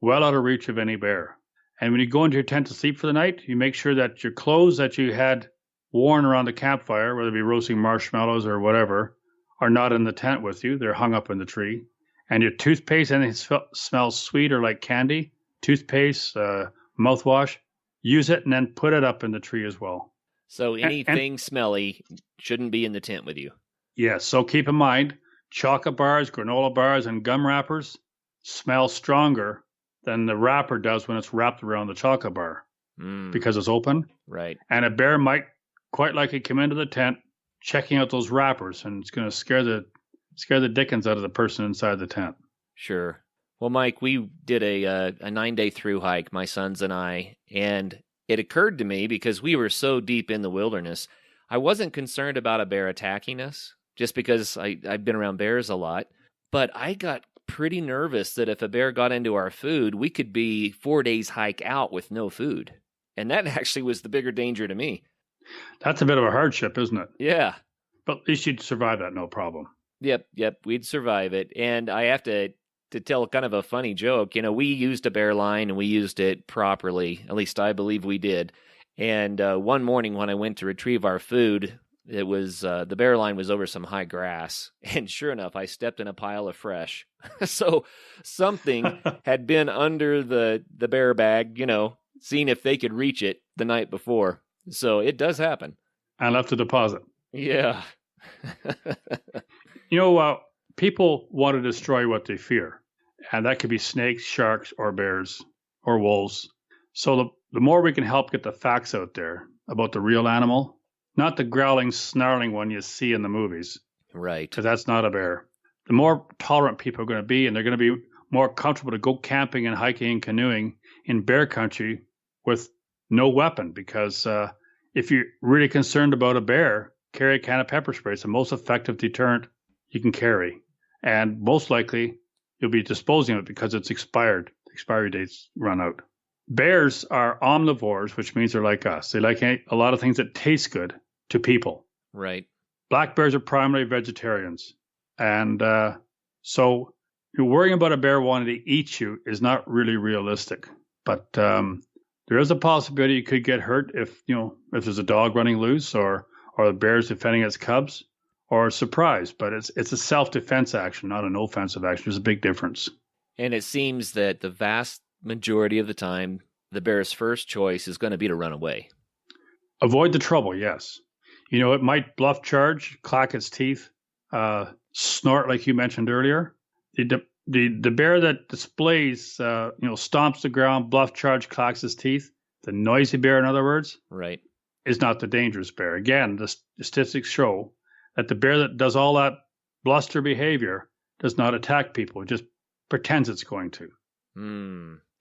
well out of reach of any bear. And when you go into your tent to sleep for the night, you make sure that your clothes that you had worn around the campfire, whether it be roasting marshmallows or whatever, are not in the tent with you. They're hung up in the tree. And your toothpaste, anything smells sweet or like candy, toothpaste, mouthwash, use it and then put it up in the tree as well. So anything smelly shouldn't be in the tent with you. Yes. So keep in mind, chocolate bars, granola bars, and gum wrappers smell stronger than the wrapper does when it's wrapped around the chocolate bar because it's open. Right. And a bear might quite likely come into the tent checking out those wrappers, and it's going to scare the dickens out of the person inside the tent. Sure. Well, Mike, we did a 9-day through hike, my sons and I, and it occurred to me because we were so deep in the wilderness, I wasn't concerned about a bear attacking us just because I've been around bears a lot, but I got pretty nervous that if a bear got into our food, we could be 4 days hike out with no food. And that actually was the bigger danger to me. That's a bit of a hardship, isn't it? Yeah. But at least you'd survive that, no problem. Yep, we'd survive it. And I have to tell kind of a funny joke. We used a bear line and we used it properly. At least I believe we did. And one morning when I went to retrieve our food, it was the bear line was over some high grass. And sure enough, I stepped in a pile of fresh. So something had been under the bear bag, seeing if they could reach it the night before. So it does happen. And left a deposit. Yeah. People want to destroy what they fear. And that could be snakes, sharks, or bears, or wolves. So the more we can help get the facts out there about the real animal, not the growling, snarling one you see in the movies. Right. Because that's not a bear. The more tolerant people are going to be, and they're going to be more comfortable to go camping and hiking and canoeing in bear country with no weapon. Because if you're really concerned about a bear, carry a can of pepper spray. It's the most effective deterrent you can carry. And most likely, you'll be disposing of it because it's expired. The expiry dates run out. Bears are omnivores, which means they're like us. They like a lot of things that taste good to people. Right. Black bears are primarily vegetarians. And so you're worrying about a bear wanting to eat you is not really realistic. But there is a possibility you could get hurt if there's a dog running loose or the bear's defending its cubs or a surprise. But it's a self-defense action, not an offensive action. There's a big difference. And it seems that the vast majority of the time, the bear's first choice is going to be to run away. Avoid the trouble, yes. It might bluff charge, clack its teeth, snort like you mentioned earlier. The bear that displays, stomps the ground, bluff charge, clacks its teeth, the noisy bear, in other words, right, is not the dangerous bear. Again, the statistics show that the bear that does all that bluster behavior does not attack people. It just pretends it's going to.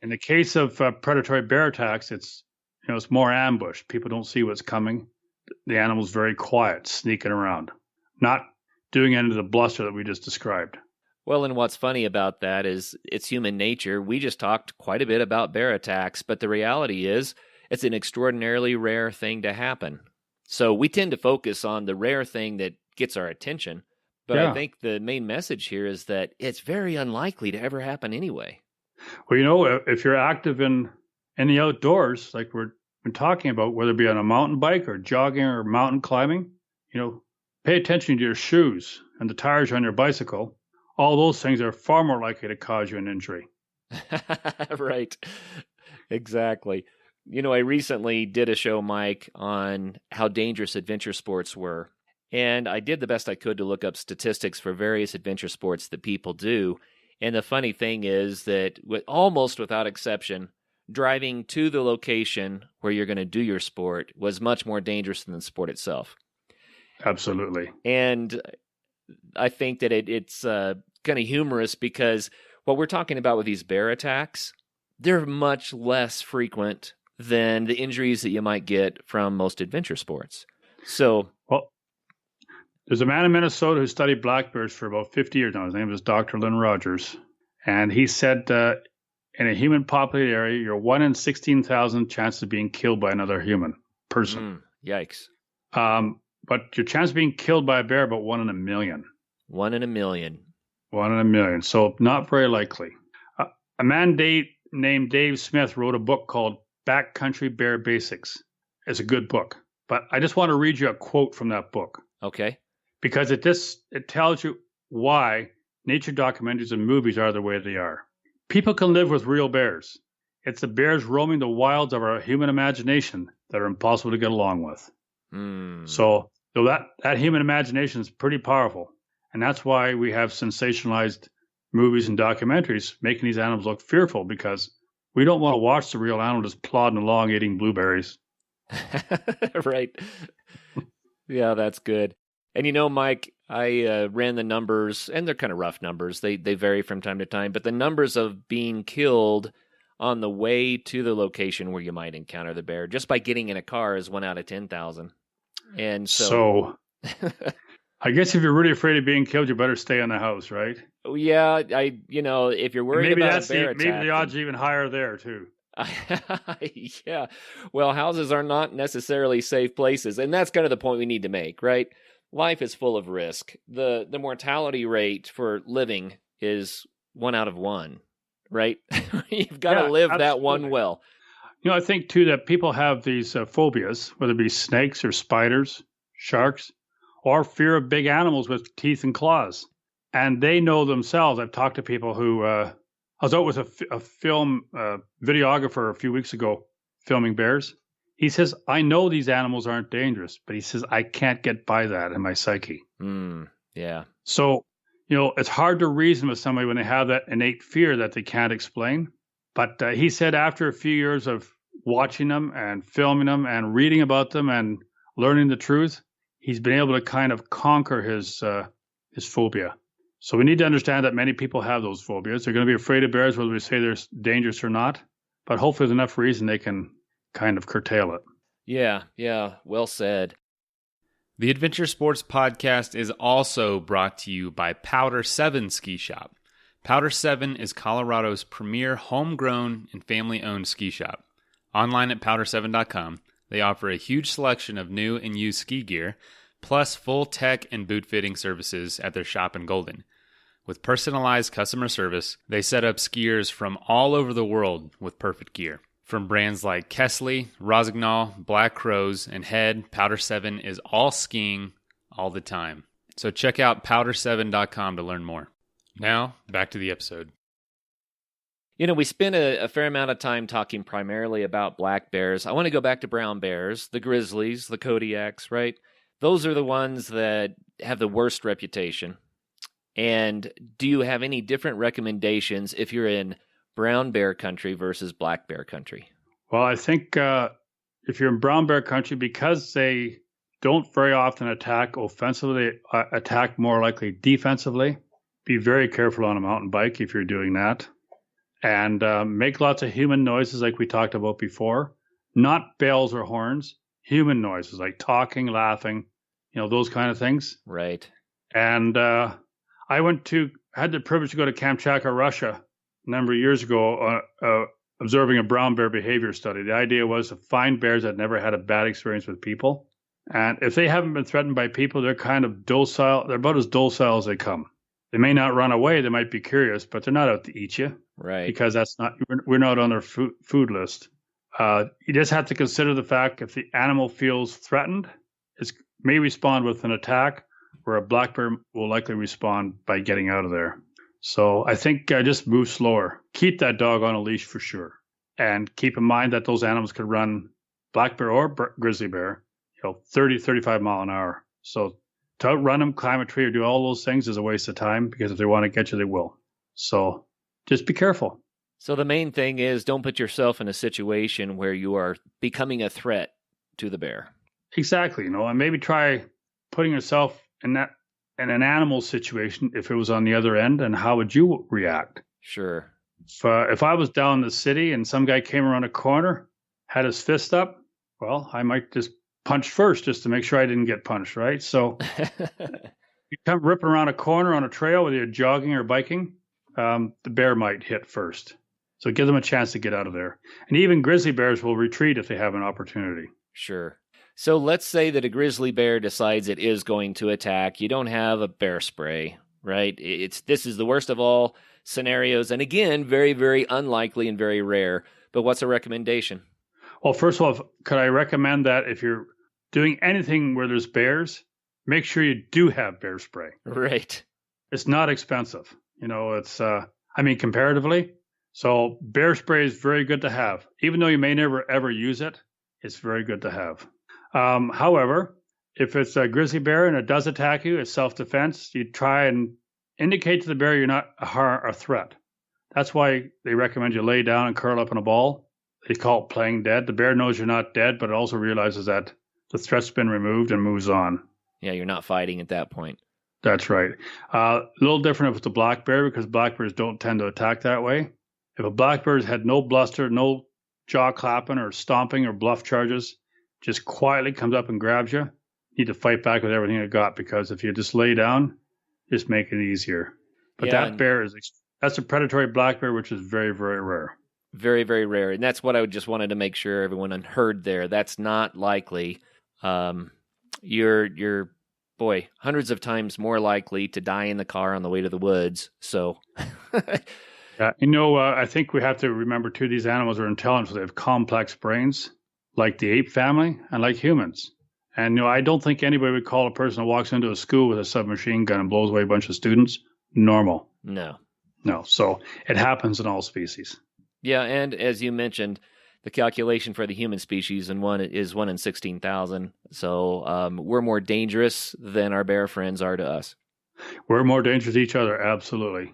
In the case of predatory bear attacks, it's more ambush. People don't see what's coming. The animal's very quiet, sneaking around, not doing any of the bluster that we just described. Well, and what's funny about that is it's human nature. We just talked quite a bit about bear attacks, but the reality is it's an extraordinarily rare thing to happen. So we tend to focus on the rare thing that gets our attention. But yeah. I think the main message here is that it's very unlikely to ever happen anyway. Well, if you're active in the outdoors, like we're talking about, whether it be on a mountain bike or jogging or mountain climbing, pay attention to your shoes and the tires on your bicycle. All those things are far more likely to cause you an injury. Right. Exactly. I recently did a show, Mike, on how dangerous adventure sports were. And I did the best I could to look up statistics for various adventure sports that people do. And the funny thing is that almost without exception, driving to the location where you're going to do your sport was much more dangerous than the sport itself. Absolutely. And I think that it's kind of humorous because what we're talking about with these bear attacks, they're much less frequent than the injuries that you might get from most adventure sports. So, well, there's a man in Minnesota who studied black bears for about 50 years now. His name is Dr. Lynn Rogers. And he said in a human populated area, you're 1 in 16,000 chance of being killed by another human person. Yikes. but your chance of being killed by a bear about 1 in a million. 1 in a million. 1 in a million. So not very likely. A man named Dave Smith wrote a book called Backcountry Bear Basics. It's a good book. But I just want to read you a quote from that book. Okay. Because it tells you why nature documentaries and movies are the way they are. People can live with real bears. It's the bears roaming the wilds of our human imagination that are impossible to get along with. So that human imagination is pretty powerful. And that's why we have sensationalized movies and documentaries making these animals look fearful, because we don't want to watch the real animal just plodding along eating blueberries. Right. Yeah, that's good. And Mike, I ran the numbers, and they're kind of rough numbers. They vary from time to time, but the numbers of being killed on the way to the location where you might encounter the bear just by getting in a car is 1 out of 10,000. And so I guess if you're really afraid of being killed, you better stay in the house, right? Yeah, if you're worried about a bear attack, maybe the odds are even higher there too. Yeah. Well, houses are not necessarily safe places, and that's kind of the point we need to make, right? Life is full of risk. The mortality rate for living is 1 out of 1, right? You've got to live absolutely. That one well. I think too that people have these phobias, whether it be snakes or spiders, sharks, or fear of big animals with teeth and claws. And they know themselves. I've talked to people who, I was out with a film videographer a few weeks ago filming bears. He says, I know these animals aren't dangerous, but he says, I can't get by that in my psyche. Yeah. So, it's hard to reason with somebody when they have that innate fear that they can't explain. But he said after a few years of watching them and filming them and reading about them and learning the truth, he's been able to kind of conquer his phobia. So we need to understand that many people have those phobias. They're going to be afraid of bears, whether we say they're dangerous or not. But hopefully there's enough reason they can kind of curtail it. Yeah. Well said. The Adventure Sports Podcast is also brought to you by Powder 7 Ski Shop. Powder 7 is Colorado's premier homegrown and family-owned ski shop. Online at powder7.com, they offer a huge selection of new and used ski gear, plus full tech and boot fitting services at their shop in Golden. With personalized customer service, they set up skiers from all over the world with perfect gear. From brands like Kesley, Rosignol, Black Crows, and Head, Powder 7 is all skiing all the time. So check out powder7.com to learn more. Now, back to the episode. We spent a fair amount of time talking primarily about black bears. I want to go back to brown bears, the grizzlies, the Kodiaks, right? Those are the ones that have the worst reputation. And do you have any different recommendations if you're in brown bear country versus black bear country? Well, I think if you're in brown bear country, because they don't very often attack offensively, they attack more likely defensively. Be very careful on a mountain bike if you're doing that. And make lots of human noises like we talked about before. Not bells or horns, human noises like talking, laughing, those kind of things. Right. And I had the privilege to go to Kamchatka, Russia a number of years ago observing a brown bear behavior study. The idea was to find bears that never had a bad experience with people. And if they haven't been threatened by people, they're kind of docile. They're about as docile as they come. They may not run away. They might be curious, but they're not out to eat you. Right. Because we're not on their food list. You just have to consider the fact if the animal feels threatened, it may respond with an attack, where a black bear will likely respond by getting out of there. So I think just move slower. Keep that dog on a leash for sure. And keep in mind that those animals could run, black bear or grizzly bear, 30, 35 mile an hour. So to outrun them, climb a tree, or do all those things is a waste of time, because if they want to get you, they will. So just be careful. So the main thing is don't put yourself in a situation where you are becoming a threat to the bear. Exactly. And maybe try putting yourself in an animal situation if it was on the other end, and how would you react? Sure. If I was down in the city and some guy came around a corner, had his fist up, well, I might just punch first just to make sure I didn't get punched, right? So you come ripping around a corner on a trail, whether you're jogging or biking, the bear might hit first. So give them a chance to get out of there. And even grizzly bears will retreat if they have an opportunity. Sure. So let's say that a grizzly bear decides it is going to attack. You don't have a bear spray, right? This is the worst of all scenarios. And again, very, very unlikely and very rare. But what's a recommendation? Well, first of all, could I recommend that if you're doing anything where there's bears, make sure you do have bear spray. Right. It's not expensive. It's, comparatively. So bear spray is very good to have. Even though you may never, ever use it, it's very good to have. However, if it's a grizzly bear and it does attack you, it's self-defense, you try and indicate to the bear you're not a threat. That's why they recommend you lay down and curl up in a ball. They call it playing dead. The bear knows you're not dead, but it also realizes that the threat's been removed and moves on. Yeah, you're not fighting at that point. That's right. A little different if it's a black bear because black bears don't tend to attack that way. If a black bear had no bluster, no jaw clapping or stomping or bluff charges, just quietly comes up and grabs you, you need to fight back with everything you got, because if you just lay down, just make it easier. But that bear that's a predatory black bear, which is very, very rare. Very, very rare. And that's what I just wanted to make sure everyone heard there. That's not likely. You're hundreds of times more likely to die in the car on the way to the woods. So, yeah, I think we have to remember too, these animals are intelligent. So they have complex brains, like the ape family and like humans. And I don't think anybody would call a person who walks into a school with a submachine gun and blows away a bunch of students normal. No. So it happens in all species. Yeah, and as you mentioned, the calculation for the human species is 1 in 16,000. So we're more dangerous than our bear friends are to us. We're more dangerous to each other, absolutely.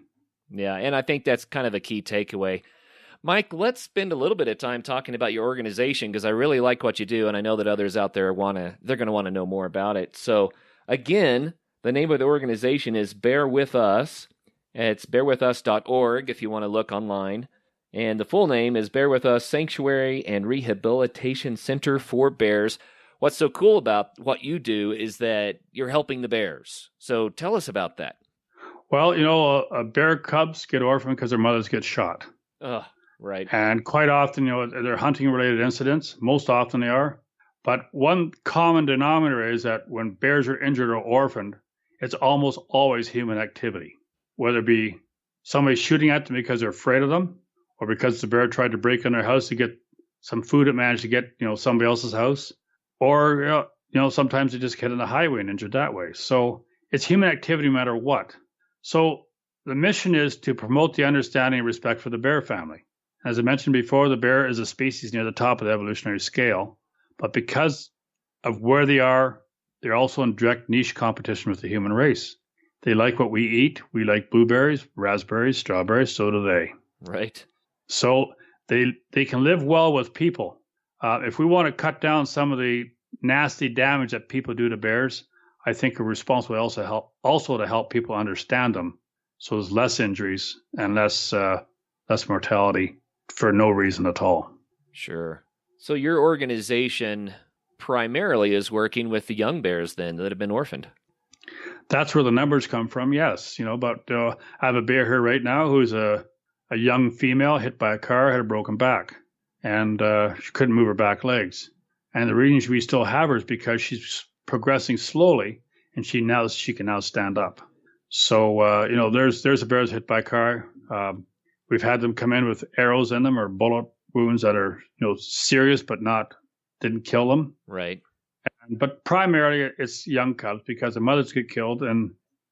Yeah, and I think that's kind of a key takeaway. Mike, let's spend a little bit of time talking about your organization, because I really like what you do, and I know that others out there they're going to want to know more about it. So again, the name of the organization is Bear With Us. It's bearwithus.org if you want to look online. And the full name is Bear With Us Sanctuary and Rehabilitation Center for Bears. What's so cool about what you do is that you're helping the bears. So tell us about that. Well, bear cubs get orphaned because their mothers get shot. Right. And quite often, they're hunting-related incidents. Most often they are. But one common denominator is that when bears are injured or orphaned, it's almost always human activity, whether it be somebody shooting at them because they're afraid of them, or because the bear tried to break in their house to get some food it managed to get, somebody else's house, or, sometimes they just get on the highway and injured that way. So it's human activity no matter what. So the mission is to promote the understanding and respect for the bear family. As I mentioned before, the bear is a species near the top of the evolutionary scale, but because of where they are, they're also in direct niche competition with the human race. They like what we eat. We like blueberries, raspberries, strawberries, so do they. Right. So they can live well with people. If we want to cut down some of the nasty damage that people do to bears, I think we're responsible also to help people understand them, so there's less injuries and less mortality for no reason at all. Sure. So your organization primarily is working with the young bears then that have been orphaned. That's where the numbers come from, yes. But I have a bear here right now who's a young female hit by a car, had a broken back, and she couldn't move her back legs. And the reason we still have her is because she's progressing slowly, and she can now stand up. So there's a bear that's hit by a car. We've had them come in with arrows in them or bullet wounds that are serious but didn't kill them. Right. But primarily it's young cubs because the mothers get killed, and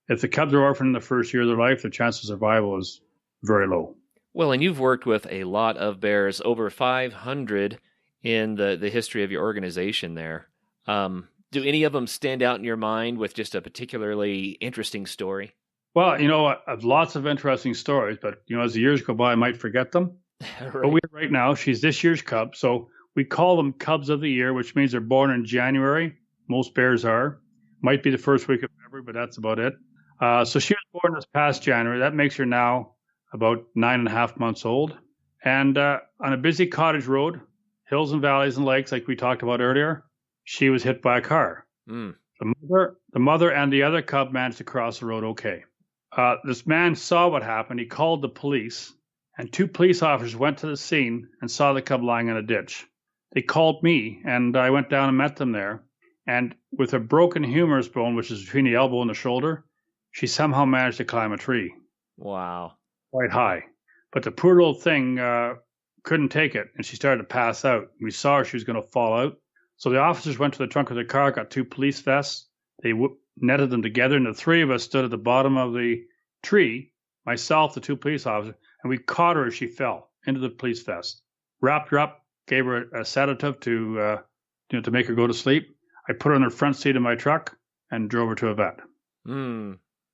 if the cubs are orphaned in the first year of their life, their chance of survival is very low. Well, and you've worked with a lot of bears, over 500 in the history of your organization there. Do any of them stand out in your mind with just a particularly interesting story? Well, I have lots of interesting stories, but, as the years go by, I might forget them. Right. But right now, she's this year's cub, so we call them Cubs of the Year, which means they're born in January. Most bears are. Might be the first week of February, but that's about it. So she was born this past January. That makes her now about 9.5 months old. And on a busy cottage road, hills and valleys and lakes, like we talked about earlier, she was hit by a car. Mm. The mother and the other cub managed to cross the road okay. This man saw what happened. He called the police, and 2 police officers went to the scene and saw the cub lying in a ditch. they called me, and I went down and met them there. And with a broken humerus bone, which is between the elbow and the shoulder, she somehow managed to climb a tree Wow. quite high. But the poor little thing couldn't take it, and she started to pass out. We saw her; she was going to fall out. So the officers went to the trunk of the car, got 2 police vests. They netted them together, and the 3 of us stood at the bottom of the tree, myself, the 2 police officers, and we caught her as she fell into the police vest. Wrapped her up, gave her a sedative to make her go to sleep. I put her in the front seat of my truck and drove her to a vet.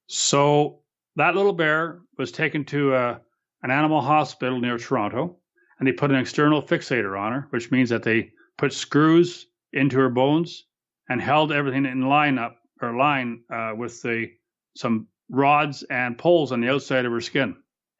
So that little bear was taken to an animal hospital near Toronto, and they put an external fixator on her, which means that they put screws into her bones and held everything in line with some rods and poles on the outside of her skin.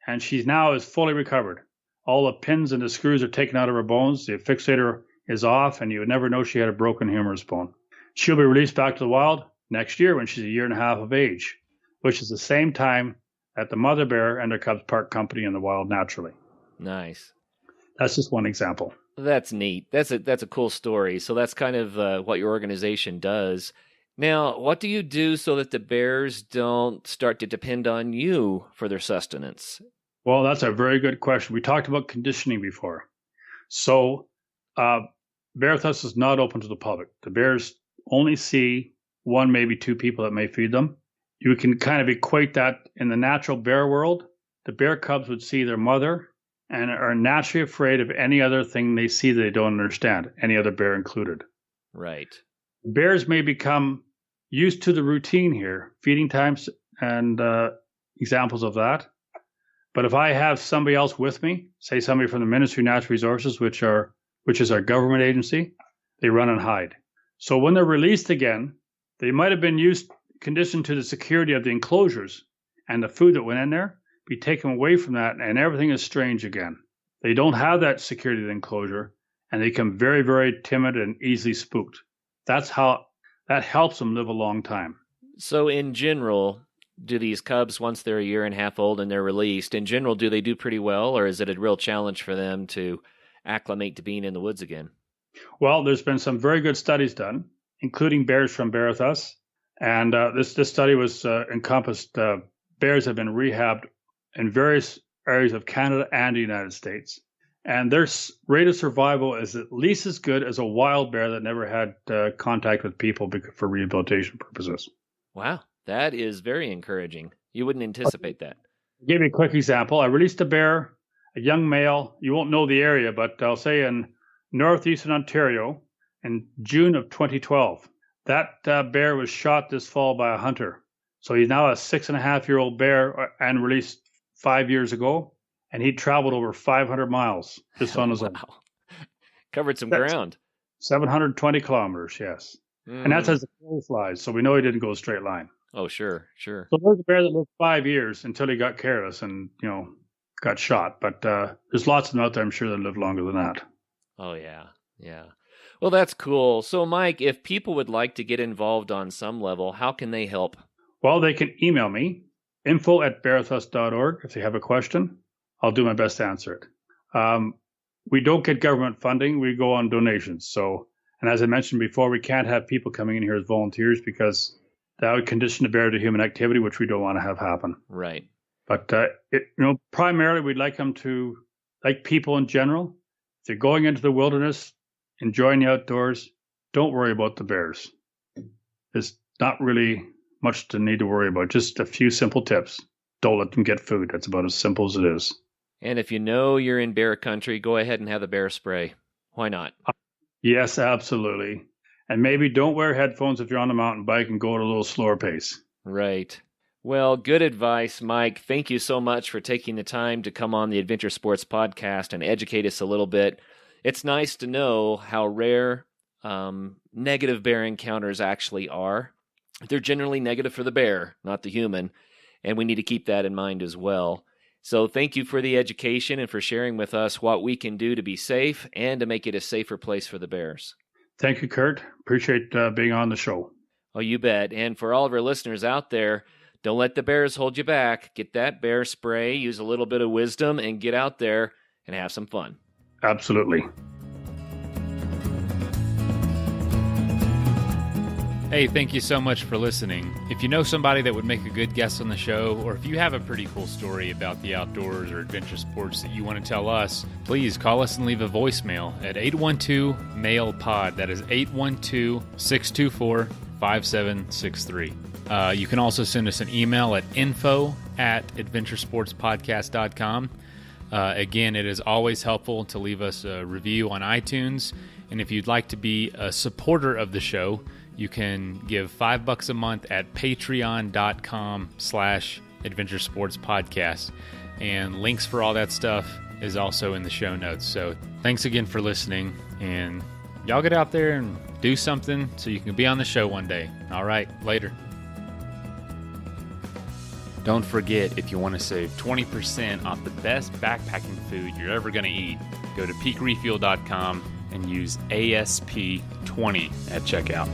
And she now is fully recovered. All the pins and the screws are taken out of her bones. The fixator is off, and you would never know she had a broken humerus bone. She'll be released back to the wild next year when she's 1.5 years of age, which is the same time that the mother bear and her cubs part company in the wild naturally. Nice. That's just one example. That's neat. That's a cool story. So that's kind of what your organization does. Now, what do you do so that the bears don't start to depend on you for their sustenance? Well, that's a very good question. We talked about conditioning before. So Bearthus is not open to the public. The bears only see 1, maybe 2 people that may feed them. You can kind of equate that in the natural bear world. The bear cubs would see their mother and are naturally afraid of any other thing they see that they don't understand, any other bear included. Right. Bears may become used to the routine here, feeding times and examples of that. But if I have somebody else with me, say somebody from the Ministry of Natural Resources, which is our government agency, they run and hide. So when they're released again, they might have been conditioned to the security of the enclosures, and the food that went in there be taken away from that, and everything is strange again. They don't have that security of the enclosure, and they become very, very timid and easily spooked. That helps them live a long time. So in general, do these cubs, once they're 1.5 years old and they're released, in general, do they do pretty well, or is it a real challenge for them to acclimate to being in the woods again? Well, there's been some very good studies done, including bears from Bearthus, and this study was encompassed bears have been rehabbed in various areas of Canada and the United States, and their rate of survival is at least as good as a wild bear that never had contact with people for rehabilitation purposes. Wow, that is very encouraging. You wouldn't anticipate that. I'll give you a quick example. I released a bear, a young male. You won't know the area, but I'll say in northeastern Ontario in June of 2012. That bear was shot this fall by a hunter. So he's now a 6.5-year-old bear and released 5 years ago. And he traveled over 500 miles just on his own. Covered some ground. 720 kilometers, yes. And that's as the crow flies. So we know he didn't go a straight line. Oh, sure. So there's a bear that lived 5 years until he got careless and, got shot. But there's lots of them out there, I'm sure, that live longer than that. Oh, yeah. Well, that's cool. So, Mike, if people would like to get involved on some level, how can they help? Well, they can email me, info@bearthus.org, if they have a question. I'll do my best to answer it. We don't get government funding. We go on donations. And as I mentioned before, we can't have people coming in here as volunteers because that would condition the bear to human activity, which we don't want to have happen. Right. But, primarily we'd like them to, like people in general, if they're going into the wilderness, enjoying the outdoors, don't worry about the bears. There's not really much to need to worry about. Just a few simple tips. Don't let them get food. That's about as simple as it is. And if you know you're in bear country, go ahead and have the bear spray. Why not? Yes, absolutely. And maybe don't wear headphones if you're on a mountain bike and go at a little slower pace. Right. Well, good advice, Mike. Thank you so much for taking the time to come on the Adventure Sports Podcast and educate us a little bit. It's nice to know how rare negative bear encounters actually are. They're generally negative for the bear, not the human, and we need to keep that in mind as well. So thank you for the education and for sharing with us what we can do to be safe and to make it a safer place for the bears. Thank you, Kurt. Appreciate being on the show. Oh, you bet. And for all of our listeners out there, don't let the bears hold you back. Get that bear spray, use a little bit of wisdom, and get out there and have some fun. Absolutely. Hey, thank you so much for listening. If you know somebody that would make a good guest on the show, or if you have a pretty cool story about the outdoors or adventure sports that you want to tell us, please call us and leave a voicemail at 812-MAIL-POD. That is 812-624-5763. You can also send us an email at info@adventuresportspodcast.com. Again, it is always helpful to leave us a review on iTunes. And if you'd like to be a supporter of the show, you can give $5 a month at patreon.com/adventuresportspodcast. And links for all that stuff is also in the show notes. So thanks again for listening. And y'all get out there and do something so you can be on the show one day. All right, later. Don't forget, if you want to save 20% off the best backpacking food you're ever going to eat, go to peakrefuel.com and use ASP20 at checkout.